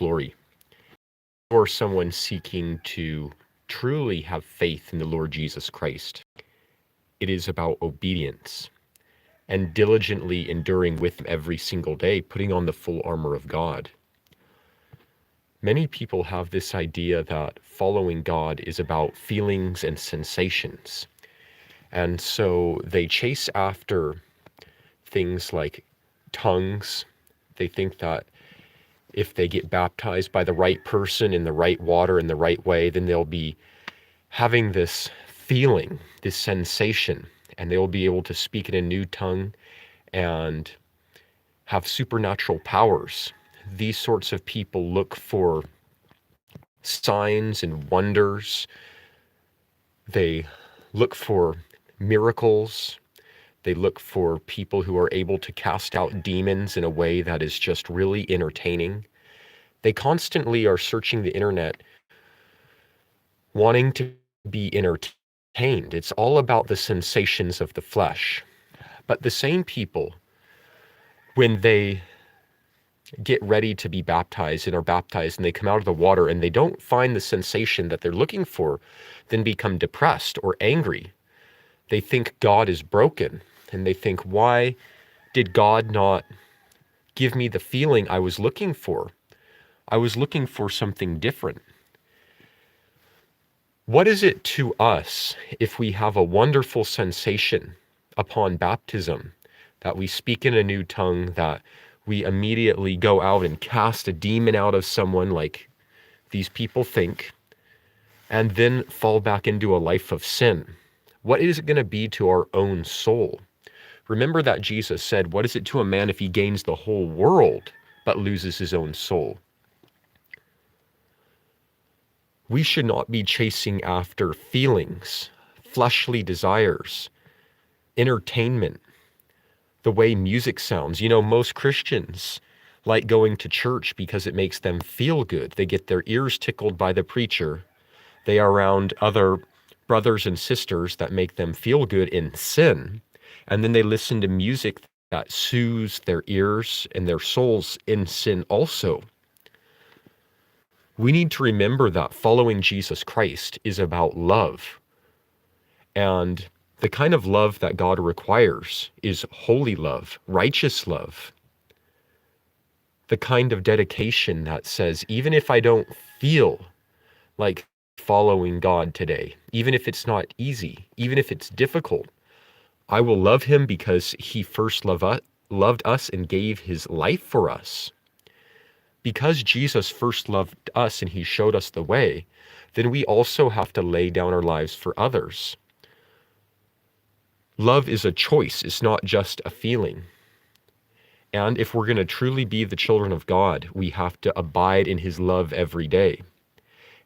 glory. For someone seeking to truly have faith in the Lord Jesus Christ, it is about obedience and diligently enduring with him every single day, putting on the full armor of God. Many people have this idea that following God is about feelings and sensations. And so they chase after things like tongues. They think that if they get baptized by the right person in the right water in the right way, then they'll be having this feeling, this sensation, and they will be able to speak in a new tongue and have supernatural powers. These sorts of people look for signs and wonders. They look for miracles. They look for people who are able to cast out demons in a way that is just really entertaining. They constantly are searching the internet, wanting to be entertained. It's all about the sensations of the flesh. But the same people, when they get ready to be baptized and are baptized and they come out of the water and they don't find the sensation that they're looking for, then become depressed or angry. They think God is broken, and they think, why did God not give me the feeling I was looking for? I was looking for something different. What is it to us if we have a wonderful sensation upon baptism, that we speak in a new tongue, that we immediately go out and cast a demon out of someone like these people think, and then fall back into a life of sin? What is it going to be to our own soul? Remember that Jesus said, what is it to a man if he gains the whole world but loses his own soul? We should not be chasing after feelings, fleshly desires, entertainment, the way music sounds. You know, most Christians like going to church because it makes them feel good. They get their ears tickled by the preacher. They are around other brothers and sisters that make them feel good in sin. And then they listen to music that soothes their ears and their souls in sin also. We need to remember that following Jesus Christ is about love. And the kind of love that God requires is holy love, righteous love. The kind of dedication that says, even if I don't feel like following God today, even if it's not easy, even if it's difficult, I will love him because he first loved us and gave his life for us. Because Jesus first loved us and he showed us the way, then we also have to lay down our lives for others. Love is a choice. It's not just a feeling. And if we're going to truly be the children of God, we have to abide in his love every day.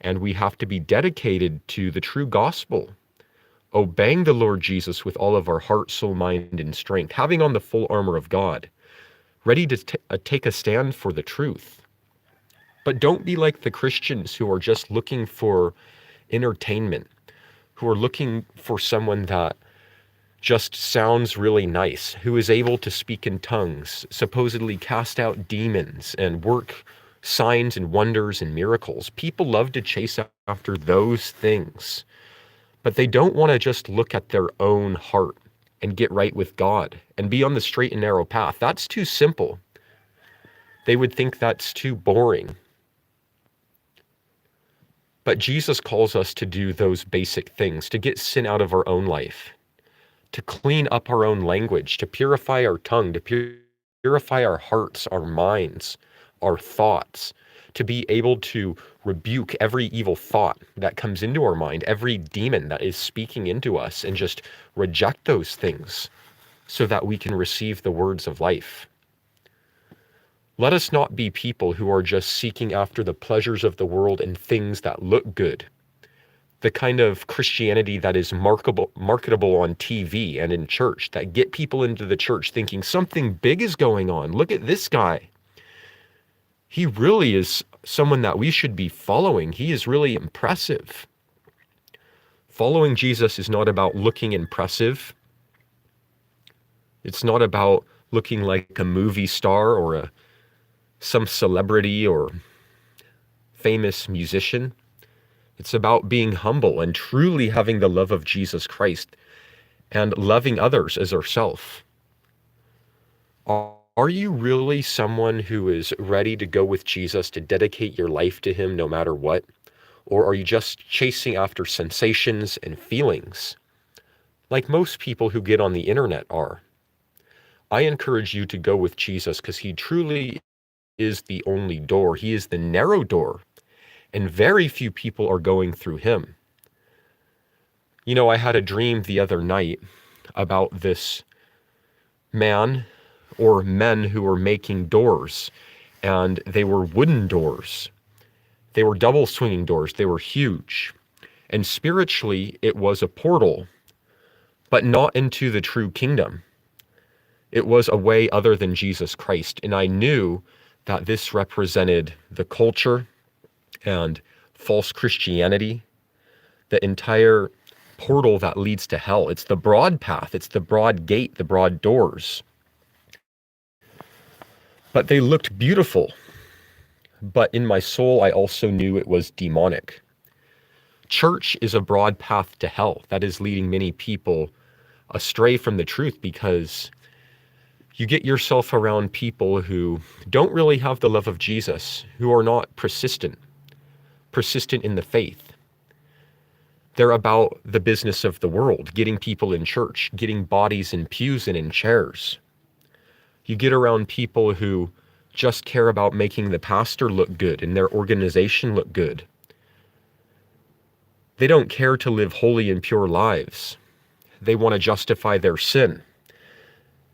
And we have to be dedicated to the true gospel, obeying the Lord Jesus with all of our heart, soul, mind, and strength, having on the full armor of God, ready to take a stand for the truth. But don't be like the Christians who are just looking for entertainment, who are looking for someone that just sounds really nice, who is able to speak in tongues, supposedly cast out demons, and work signs and wonders and miracles. People love to chase after those things, but they don't want to just look at their own heart and get right with God and be on the straight and narrow path. That's too simple. They would think that's too boring. But Jesus calls us to do those basic things, to get sin out of our own life, to clean up our own language, to purify our tongue, to purify our hearts, our minds, our thoughts, to be able to rebuke every evil thought that comes into our mind, every demon that is speaking into us, and just reject those things so that we can receive the words of life. Let us not be people who are just seeking after the pleasures of the world and things that look good. The kind of Christianity that is marketable on TV and in church, that get people into the church thinking something big is going on. Look at this guy. He really is someone that we should be following. He is really impressive. Following Jesus is not about looking impressive. It's not about looking like a movie star or some celebrity or famous musician. It's about being humble and truly having the love of Jesus Christ and loving others as ourselves. Are you really someone who is ready to go with Jesus, to dedicate your life to him no matter what? Or are you just chasing after sensations and feelings, like most people who get on the internet are? I encourage you to go with Jesus because he truly is the only door. He is the narrow door, and very few people are going through him. You know, I had a dream the other night about this man or men who were making doors, and they were wooden doors. They were double swinging doors. They were huge. And spiritually, it was a portal, but not into the true kingdom. It was a way other than Jesus Christ. And I knew that this represented the culture and false Christianity, the entire portal that leads to hell. It's the broad path. It's the broad gate, the broad doors. But they looked beautiful. But in my soul, I also knew it was demonic. Church is a broad path to hell that is leading many people astray from the truth, because you get yourself around people who don't really have the love of Jesus, who are not persistent in the faith. They're about the business of the world, getting people in church, getting bodies in pews and in chairs. You get around people who just care about making the pastor look good and their organization look good. They don't care to live holy and pure lives. They want to justify their sin.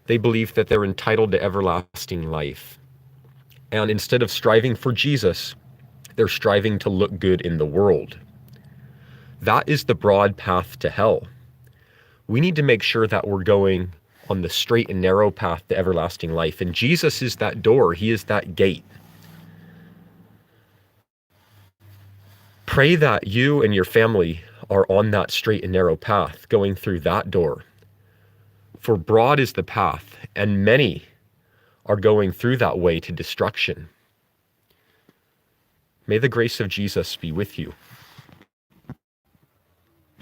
They believe that they're entitled to everlasting life. And instead of striving for Jesus, they're striving to look good in the world. That is the broad path to hell. We need to make sure that we're going on the straight and narrow path to everlasting life. And Jesus is that door. He is that gate. Pray that you and your family are on that straight and narrow path, going through that door. For broad is the path, and many are going through that way to destruction. May the grace of Jesus be with you.